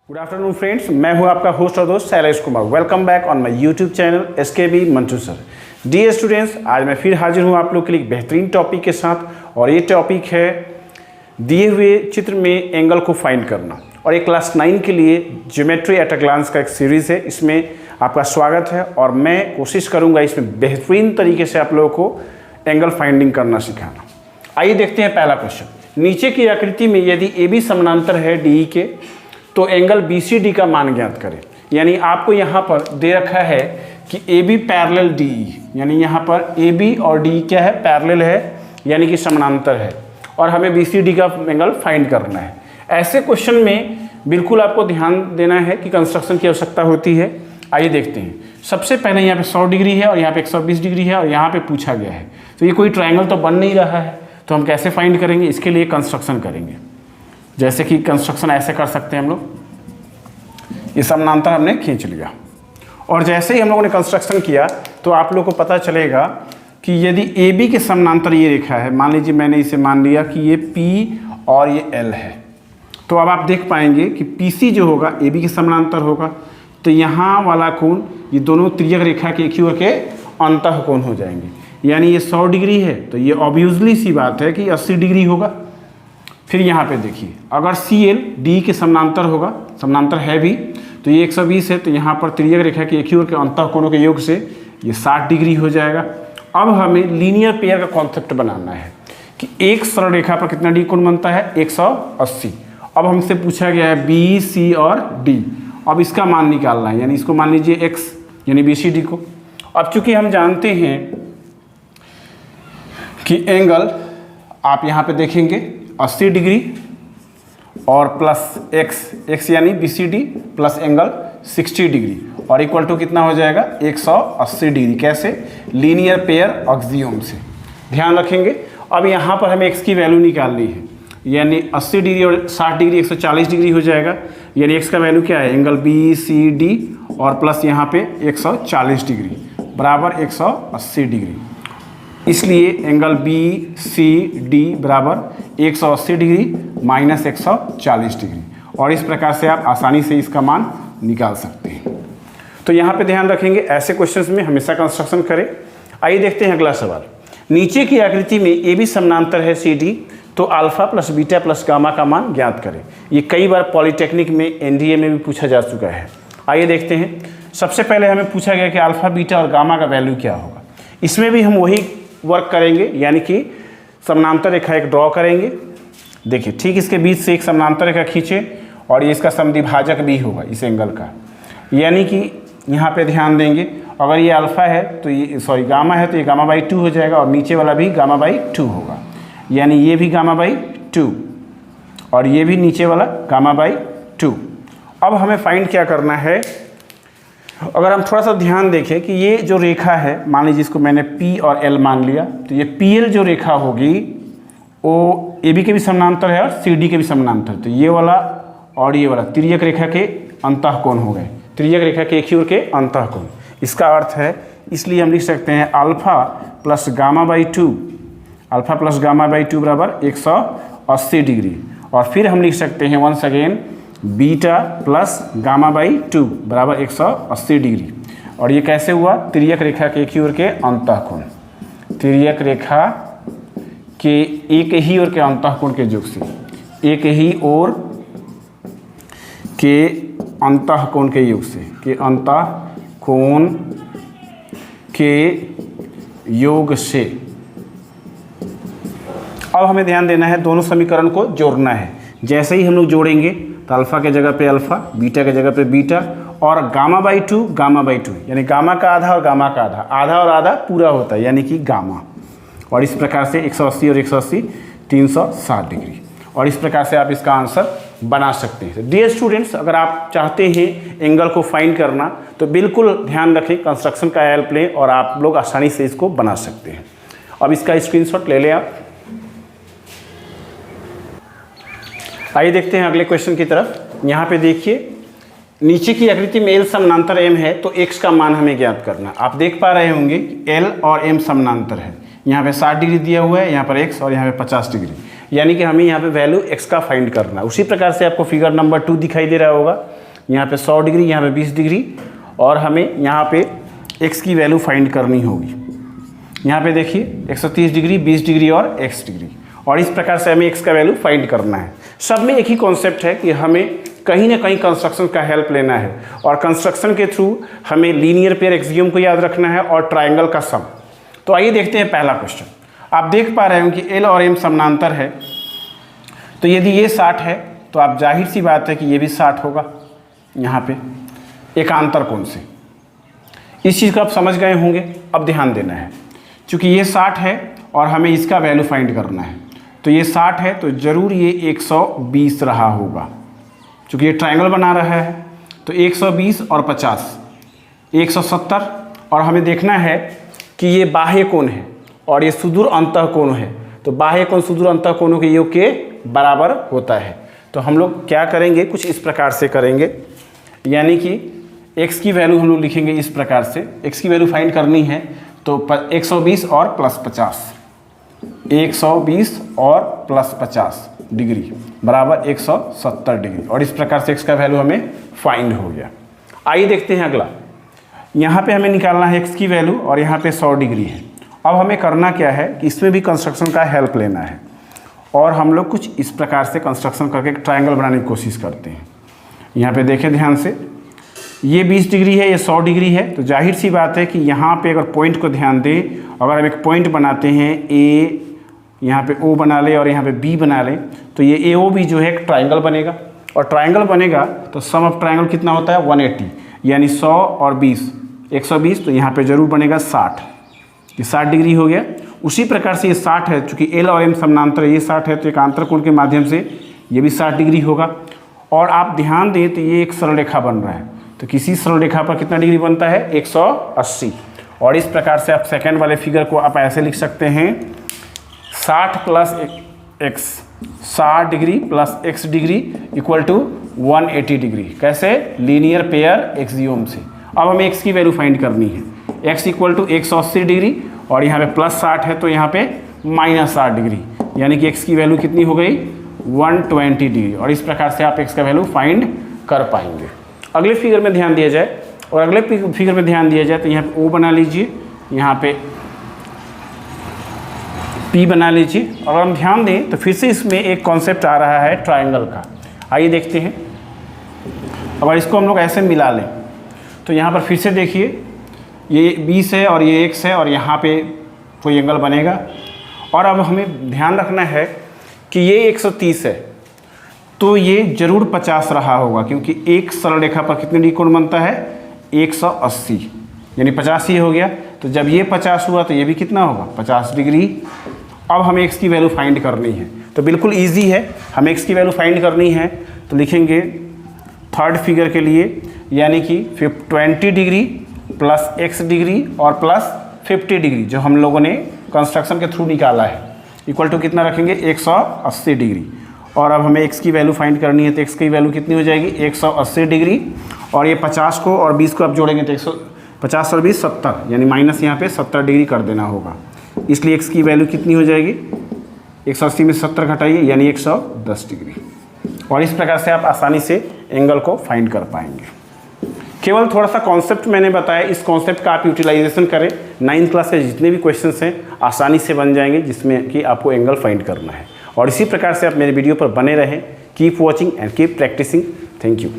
Good afternoon friends, मैं हूं आपका होस्ट और दोस्त Shailesh Kumar. Welcome back on my YouTube channel SKB Mantu sir. Dear students, आज मैं फिर हाजिर हूं आप लोग के लिए एक बेहतरीन टॉपिक के साथ, और ये टॉपिक है दिए हुए चित्र में एंगल को फाइंड करना। और ये क्लास 9 के लिए ज्योमेट्री एट अ ग्लांस का एक सीरीज़ है। इसमें आपका स्वागत है और मैं कोशिश करूँगा इसमें बेहतरीन तरीके से आप लोगों को एंगल फाइंडिंग करना सिखाना। आइए देखते हैं पहला क्वेश्चन। नीचे की आकृति में यदि AB समानांतर है DE के, तो एंगल BCD का मान ज्ञात करें। यानी आपको यहाँ पर दे रखा है कि AB पैरेलल DE, यानी यहाँ पर AB और DE क्या है, पैरेलल है, यानी कि समानांतर है, और हमें BCD का एंगल फाइंड करना है। ऐसे क्वेश्चन में बिल्कुल आपको ध्यान देना है कि कंस्ट्रक्शन की आवश्यकता होती है। आइए देखते हैं। सबसे पहले यहाँ पे 100 डिग्री है और यहाँ पे 120 डिग्री है, और यहाँ पे पूछा गया है, तो ये कोई ट्रायंगल तो बन नहीं रहा है, तो हम कैसे फाइंड करेंगे? इसके लिए कंस्ट्रक्शन करेंगे। जैसे कि कंस्ट्रक्शन ऐसे कर सकते हैं हम लोग, ये समानांतर हमने खींच लिया, और जैसे ही हम लोगों ने कंस्ट्रक्शन किया तो आप लोगों को पता चलेगा कि यदि AB के समानांतर ये रेखा है, मान लीजिए मैंने इसे मान लिया कि ये P और ये L है, तो अब आप देख पाएंगे कि PC जो होगा AB के समानांतर होगा, तो यहाँ वाला कोण, ये दोनों तिर्यक रेखा के एक ही ओर के अंतः कोण हो जाएंगे। यानी ये 100 डिग्री है, तो ये ऑब्वियसली सी बात है कि 80 डिग्री होगा। फिर यहाँ पे देखिए, अगर CL D के समानांतर होगा, समानांतर है भी, तो ये 120 है, तो यहाँ पर तिर्यक रेखा के एक ही ओर के अंतः कोणों के योग से ये 60 डिग्री हो जाएगा। अब हमें लीनियर पेयर का कॉन्सेप्ट बनाना है कि एक सरल रेखा पर कितना D कोण बनता है, 180। अब हमसे पूछा गया है B, C और D। अब इसका मान निकालना है, यानी इसको मान लीजिए X, यानी BCD को। अब चूंकि हम जानते हैं कि एंगल आप यहाँ पे देखेंगे 80 डिग्री और प्लस x यानी BCD प्लस एंगल 60 डिग्री, और इक्वल टू कितना हो जाएगा, 180 डिग्री। कैसे? लीनियर पेयर एक्सियोम से। ध्यान रखेंगे। अब यहाँ पर हमें x की वैल्यू निकालनी है, यानी 80 डिग्री और 60 डिग्री 140 डिग्री हो जाएगा। यानी x का वैल्यू क्या है, एंगल BCD और प्लस यहाँ पे 140 डिग्री बराबर 180 डिग्री। इसलिए एंगल BCD बराबर 180 डिग्री माइनस 140 डिग्री, और इस प्रकार से आप आसानी से इसका मान निकाल सकते हैं। तो यहाँ पे ध्यान रखेंगे, ऐसे क्वेश्चंस में हमेशा कंस्ट्रक्शन करें। आइए देखते हैं अगला सवाल। नीचे की आकृति में AB समानांतर है CD, तो alpha plus beta plus gamma का मान ज्ञात करें। ये कई बार पॉलिटेक्निक में NDA में भी पूछा जा चुका है। आइए देखते हैं। सबसे पहले हमें पूछा गया कि अल्फा बीटा और गामा का वैल्यू क्या होगा। इसमें भी हम वही वर्क करेंगे, यानी कि समानांतर रेखा एक ड्रॉ करेंगे। देखिए, ठीक इसके बीच से एक समानांतर रेखा खींचे, और ये इसका समद्विभाजक भी होगा इस एंगल का। यानी कि यहाँ पे ध्यान देंगे, अगर ये अल्फा है तो ये गामा है, तो ये गामा बाई 2 हो जाएगा, और नीचे वाला भी गामा बाई 2 होगा। यानी ये भी गामा बाई 2 और ये भी नीचे वाला गामा बाई 2। अब हमें फाइंड क्या करना है? अगर हम थोड़ा सा ध्यान देखें कि ये जो रेखा है, मान लीजिए इसको मैंने P और L मान लिया, तो ये PL जो रेखा होगी वो AB के भी समानांतर है और CD के भी समानांतर। तो ये वाला और ये वाला तिर्यक रेखा के अंतः कोण हो गए, तिर्यक रेखा के एक ही ओर के अंतः कोण। इसका अर्थ है, इसलिए हम लिख सकते हैं alpha plus gamma by 2, alpha plus gamma by 2 बराबर 180 डिग्री। और फिर हम लिख सकते हैं once again beta plus gamma by 2 बराबर 180 डिग्री। और ये कैसे हुआ? तिर्यक रेखा के एक ही ओर के अंतः कोण, तिर्यक रेखा के एक ही ओर के अंतः कोण के योग से, एक ही ओर के अंतः कोण के योग से, के अंतः कोण के योग से। अब हमें ध्यान देना है, दोनों समीकरण को जोड़ना है। जैसे ही हम लोग जोड़ेंगे तो अल्फा के जगह पे अल्फा, बीटा के जगह पे बीटा, और गामा बाई 2 गामा बाई 2, यानी गामा का आधा और गामा का आधा, आधा और आधा पूरा होता है, यानी कि गामा। और इस प्रकार से 180 और 180 360 डिग्री, और इस प्रकार से आप इसका आंसर बना सकते हैं। डियर स्टूडेंट्स, अगर आप चाहते हैं एंगल को फाइंड करना, तो बिल्कुल ध्यान रखें, कंस्ट्रक्शन का हेल्प लें और आप लोग आसानी से इसको बना सकते हैं। अब इसका स्क्रीनशॉट ले लें आप। आइए देखते हैं अगले क्वेश्चन की तरफ। यहाँ पे देखिए, नीचे की आकृति में L समानांतर M है, तो X का मान हमें ज्ञात करना। आप देख पा रहे होंगे L और M समानांतर है। यहाँ पे 60 डिग्री दिया हुआ है, यहाँ पर X, और यहाँ पे 50 डिग्री। यानी कि हमें यहाँ पे वैल्यू x का फाइंड करना है। उसी प्रकार से आपको फिगर नंबर 2 दिखाई दे रहा होगा, यहाँ पे 100 डिग्री, यहाँ पे 20 डिग्री, और हमें यहाँ पे x की वैल्यू फाइंड करनी होगी। यहाँ पे देखिए 130 डिग्री, 20 डिग्री और x डिग्री, और इस प्रकार से हमें x का वैल्यू फाइंड करना है। सब में एक ही कॉन्सेप्ट है कि हमें कहीं ना कहीं कंस्ट्रक्शन का हेल्प लेना है, और कंस्ट्रक्शन के थ्रू हमें लीनियर पेयर एक्सियम को याद रखना है और ट्राइंगल का सम। तो आइए देखते हैं पहला क्वेश्चन। आप देख पा रहे हो कि L और M समानांतर है, तो यदि ये 60 है तो आप जाहिर सी बात है कि ये भी 60 होगा यहाँ पे एकांतर कोण से। इस चीज़ को आप समझ गए होंगे। अब ध्यान देना है, चूँकि ये 60 है और हमें इसका वैल्यू फाइंड करना है, तो ये 60 है तो ज़रूर ये 120 रहा होगा, चूँकि ये ट्रायंगल बना रहा है। तो 120 और 50 170, और हमें देखना है कि ये बाह्य कोण है और ये सुदूर अंतः कोण है, तो बाह्य कोण सुदूर अंतः कोणों के योग के बराबर होता है। तो हम लोग क्या करेंगे, कुछ इस प्रकार से करेंगे, यानी कि x की वैल्यू हम लोग लिखेंगे इस प्रकार से। x की वैल्यू फाइंड करनी है तो 120 और प्लस 50, 120 और प्लस 50 डिग्री बराबर 170 डिग्री, और इस प्रकार से x का वैल्यू हमें फाइंड हो गया। आइए देखते हैं अगला। यहाँ पे हमें निकालना है x की वैल्यू और यहाँ पे 100 डिग्री है। अब हमें करना क्या है कि इसमें भी कंस्ट्रक्शन का हेल्प लेना है, और हम लोग कुछ इस प्रकार से कंस्ट्रक्शन करके एक ट्रायंगल बनाने की कोशिश करते हैं। यहाँ पे देखें ध्यान से, ये 20 डिग्री है, ये 100 डिग्री है, तो जाहिर सी बात है कि यहाँ पे अगर पॉइंट को ध्यान दें, अगर हम एक पॉइंट बनाते हैं A, यहाँ पे O बना ले और यहाँ पे B बना ले, तो ये AOB जो है एक ट्रायंगल बनेगा, और ट्रायंगल बनेगा तो सम ऑफ ट्रायंगल कितना होता है 180, यानी 100 और 20 120, तो यहाँ पे जरूर बनेगा 60, ये 60 डिग्री हो गया। उसी प्रकार से ये 60 है, चूँकि L और M समानांतर ये 60 है, तो एक आंतर कोण के माध्यम से ये भी 60 डिग्री होगा। और आप ध्यान दें तो ये एक सरल रेखा बन रहा है, तो किसी सरल रेखा पर कितना डिग्री बनता है 180, और इस प्रकार से आप सेकंड वाले फिगर को आप ऐसे लिख सकते हैं 60 plus x, 60 degree plus x degree equal to 180 degree. कैसे? लीनियर पेयर एक्सियोम से। अब हमें x की वैल्यू फाइंड करनी है। x इक्वल टू 180 डिग्री, और यहाँ पे प्लस 60 है तो यहाँ पे माइनस 60 डिग्री, यानी कि x की वैल्यू कितनी हो गई 120 डिग्री, और इस प्रकार से आप x का वैल्यू फाइंड कर पाएंगे। अगले फिगर में ध्यान दिया जाए, और अगले फिगर में ध्यान दिया जाए तो यहाँ पे O बना लीजिए, यहाँ पे P बना लीजिए, और हम ध्यान दें तो फिर से इसमें एक कॉन्सेप्ट आ रहा है ट्रायंगल का। आइए देखते हैं। अगर इसको हम लोग ऐसे मिला लें तो यहाँ पर फिर से देखिए, ये 20 है और ये x है, और यहाँ पे कोई एंगल बनेगा। और अब हमें ध्यान रखना है कि ये 130 है तो ये जरूर 50 रहा होगा, क्योंकि एक सरल रेखा पर कितने डिग्री कोण बनता है 180, यानी 50 ही हो गया। तो जब ये 50 हुआ तो ये भी कितना होगा 50 डिग्री। अब हमें x की वैल्यू फाइंड करनी है, तो बिल्कुल इजी है। हमें x की वैल्यू फाइंड करनी है तो लिखेंगे थर्ड फिगर के लिए, यानी कि 20 डिग्री प्लस x डिग्री और प्लस 50 डिग्री जो हम लोगों ने कंस्ट्रक्शन के थ्रू निकाला है, इक्वल टू कितना रखेंगे 180 डिग्री। और अब हमें x की वैल्यू फाइंड करनी है, तो x की वैल्यू कितनी हो जाएगी 180 डिग्री, और ये 50 को और 20 को आप जोड़ेंगे तो 150 और 20 70, यानी माइनस यहाँ पे 70 डिग्री कर देना होगा। इसलिए x की वैल्यू कितनी हो जाएगी 180 में 70 घटाइए, यानी 110 डिग्री। और इस प्रकार से आप आसानी से एंगल को फाइंड कर पाएंगे। केवल थोड़ा सा कॉन्सेप्ट मैंने बताया, इस कॉन्सेप्ट का आप यूटिलाइजेशन करें, 9th क्लास के जितने भी क्वेश्चंस हैं आसानी से बन जाएंगे, जिसमें कि आपको एंगल फाइंड करना है। और इसी प्रकार से आप मेरे वीडियो पर बने रहें। Keep watching and keep practising. Thank you.